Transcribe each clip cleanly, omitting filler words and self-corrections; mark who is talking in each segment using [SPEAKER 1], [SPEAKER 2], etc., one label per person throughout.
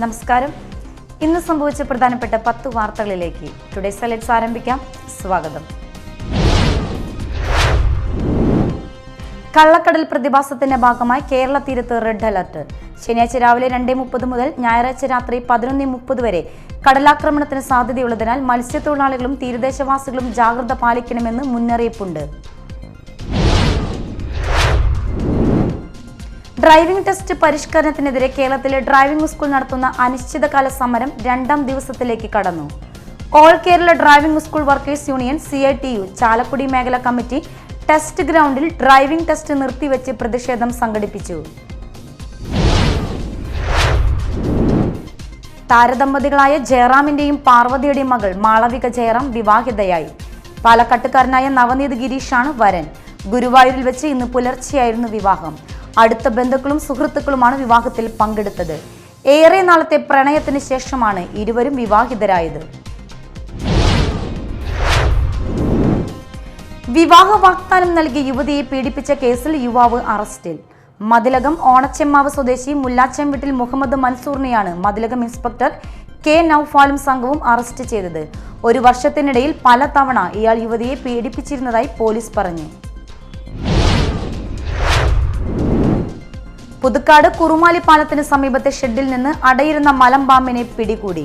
[SPEAKER 1] നമസ്കാരം. ഇന്ന് സംഭവിച്ച പ്രധാനപ്പെട്ട 10 വാർത്തകളിലേക്ക് ടുഡേസ് ഹൈലൈറ്റ്സ് ആരംഭിക്കാം. സ്വാഗതം. കള്ളക്കടൽ പ്രതിഭാസത്തിന്റെ ഭാഗമായി കേരള തീരത്ത് റെഡ് അലർട്ട്. ശനിയാഴ്ച രാവിലെ 2:30 മുതൽ ഞായറാഴ്ച രാത്രി 11:30 വരെ കടലാക്രമണത്തിന് സാധ്യതയുള്ളതിനാൽ മത്സ്യത്തൊഴിലാളികളും തീരദേശവാസികളും ജാഗ്രത പാലിക്കണമെന്ന് മുന്നറിയിപ്പുണ്ട്. ഡ്രൈവിംഗ് ടെസ്റ്റ് പരിഷ്കരണത്തിനെതിരെ കേരളത്തിലെ ഡ്രൈവിംഗ് സ്കൂൾ നടത്തുന്ന അനിശ്ചിതകാല സമരം 2ാം ദിവസത്തിലേക്ക് കടന്നു. All Kerala driving school workers union CITU Chalakudy മേഖലാ കമ്മിറ്റി ടെസ്റ്റ് ഗ്രൗണ്ടിൽ ഡ്രൈവിംഗ് ടെസ്റ്റ് നിർത്തിവെച്ച് പ്രതിഷേധം സംഘടിപ്പിച്ചു. താരദമ്പതികളായ ജയറാമിന്റെയും പാർവതിയുടെയും മകൾ മാളവിക ജയറാം വിവാഹിതയായി. പാലക്കാട്ടുകാരനായ നവനീത് ഗിരീഷാണ് വരൻ. ഗുരുവായൂരിൽ വെച്ച് ഇന്ന് പുലർച്ചെയായിരുന്നു വിവാഹം. അടുത്ത ബന്ധുക്കളും സുഹൃത്തുക്കളുമാണ് വിവാഹത്തിൽ പങ്കെടുത്തത്. ഏറെ നാളത്തെ പ്രണയത്തിന് ശേഷമാണ് ഇരുവരും വിവാഹിതരായത്. വിവാഹ വാഗ്ദാനം നൽകി യുവതിയെ പീഡിപ്പിച്ച കേസിൽ യുവാവ് അറസ്റ്റിൽ. മതിലകം ഓണച്ചെമ്മാവ് സ്വദേശി മുല്ലാച്ചം വീട്ടിൽ മുഹമ്മദ് മൻസൂറിനെയാണ് മതിലകം ഇൻസ്പെക്ടർ K നൌഫാലും സംഘവും അറസ്റ്റ് ചെയ്തത്. 1 വർഷത്തിനിടയിൽ പല തവണ ഇയാൾ യുവതിയെ പീഡിപ്പിച്ചിരുന്നതായി പോലീസ് പറഞ്ഞു. പുതുക്കാട് കുറുമാലി പാലത്തിന് സമീപത്തെ ഷെഡിൽ നിന്ന് അടയിരുന്ന മലമ്പാമ്പിനെ പിടികൂടി.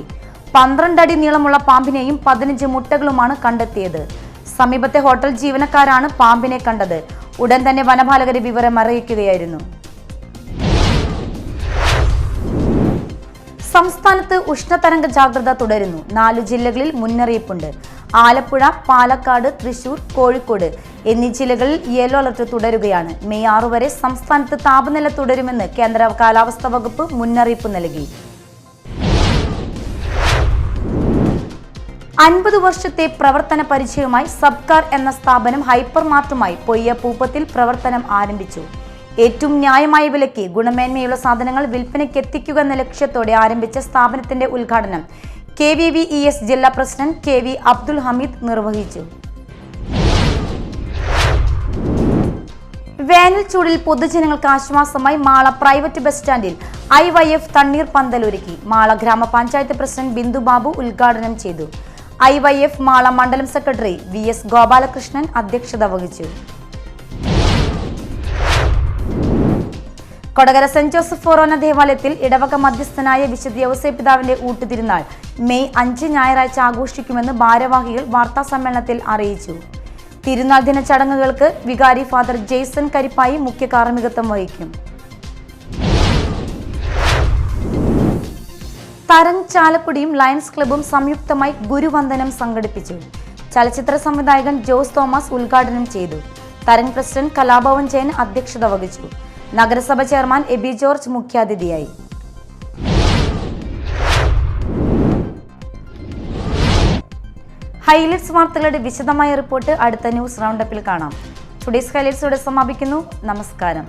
[SPEAKER 1] 12 അടി നീളമുള്ള പാമ്പിനെയും 15 മുട്ടകളുമാണ് കണ്ടെത്തിയത്. സമീപത്തെ ഹോട്ടൽ ജീവനക്കാരാണ് പാമ്പിനെ കണ്ടത്. ഉടൻ തന്നെ വനപാലകരെ വിവരം അറിയിക്കുകയായിരുന്നു. സംസ്ഥാനത്ത് ഉഷ്ണതരംഗ ജാഗ്രത തുടരുന്നു. 4 ജില്ലകളിൽ മുന്നറിയിപ്പുണ്ട്. ആലപ്പുഴ, പാലക്കാട്, തൃശൂർ, കോഴിക്കോട് എന്നീ ജില്ലകളിൽ യെല്ലോ അലർട്ട് തുടരുകയാണ്. മെയ് 6 വരെ സംസ്ഥാനത്ത് താപനില തുടരുമെന്ന് കേന്ദ്ര കാലാവസ്ഥാ വകുപ്പ് മുന്നറിയിപ്പ് നൽകി. 50 വർഷത്തെ പ്രവർത്തന പരിചയവുമായി സബ്കാർ എന്ന സ്ഥാപനം ഹൈപ്പർ മാർട്ടുമായി പൊയ്യ പൂപ്പത്തിൽ പ്രവർത്തനം ആരംഭിച്ചു. ഏറ്റവും ന്യായമായ വിലയ്ക്ക് ഗുണമേന്മയുള്ള സാധനങ്ങൾ വിൽപ്പനയ്ക്ക് എത്തിക്കുക എന്ന ലക്ഷ്യത്തോടെ ആരംഭിച്ച സ്ഥാപനത്തിന്റെ ഉദ്ഘാടനം KVVES ജില്ലാ പ്രസിഡന്റ് KV അബ്ദുൽ ഹമീദ് നിർവഹിച്ചു. വേനൽ ചൂടിൽ പൊതുജനങ്ങൾക്ക് ആശ്വാസമായി മാള പ്രൈവറ്റ് ബസ് സ്റ്റാൻഡിൽ IYF തണ്ണീർ പന്തൽ ഒരുക്കി. മാള ഗ്രാമപഞ്ചായത്ത് പ്രസിഡന്റ് ബിന്ദു ബാബു ഉദ്ഘാടനം ചെയ്തു. IYF മാള മണ്ഡലം സെക്രട്ടറി VS ഗോപാലകൃഷ്ണൻ അധ്യക്ഷത വഹിച്ചു. കൊടകര സെന്റ് ജോസഫ് ഫൊറോന ദേവാലയത്തിൽ ഇടവക മധ്യസ്ഥനായ വിശുദ്ധ യൗസേപ്പ് പിതാവിന്റെ ഊട്ടുതിരുനാൾ മെയ് 5 ഞായറാഴ്ച ആഘോഷിക്കുമെന്ന് ഭാരവാഹികൾ വാർത്താസമ്മേളനത്തിൽ അറിയിച്ചു. തിരുനാൾ ദിന ചടങ്ങുകൾക്ക് വികാരി ഫാദർ ജെയ്സൺ കരിപ്പായി മുഖ്യ കാർമ്മികത്വം വഹിക്കും. തരംഗ് ചാലക്കുടിയും ലയൺസ് ക്ലബ്ബും സംയുക്തമായി ഗുരുവന്ദനം സംഘടിപ്പിച്ചു. ചലച്ചിത്ര സംവിധായകൻ ജോസ് തോമസ് ഉദ്ഘാടനം ചെയ്തു. തരംഗ് പ്രസിഡന്റ് കലാഭവൻ ജയൻ അധ്യക്ഷത വഹിച്ചു. നഗരസഭ ചെയർമാൻ എബി ജോർജ് മുഖ്യാതിഥിയായി. ഹൈലൈറ്റ്സ് വാർത്തകളുടെ വിശദമായ റിപ്പോർട്ട് അടുത്ത ന്യൂസ് റൗണ്ടപ്പിൽ കാണാം. ടുഡേസ് ഹൈലൈറ്റ്സോടെ സമാപിക്കുന്നു. നമസ്കാരം.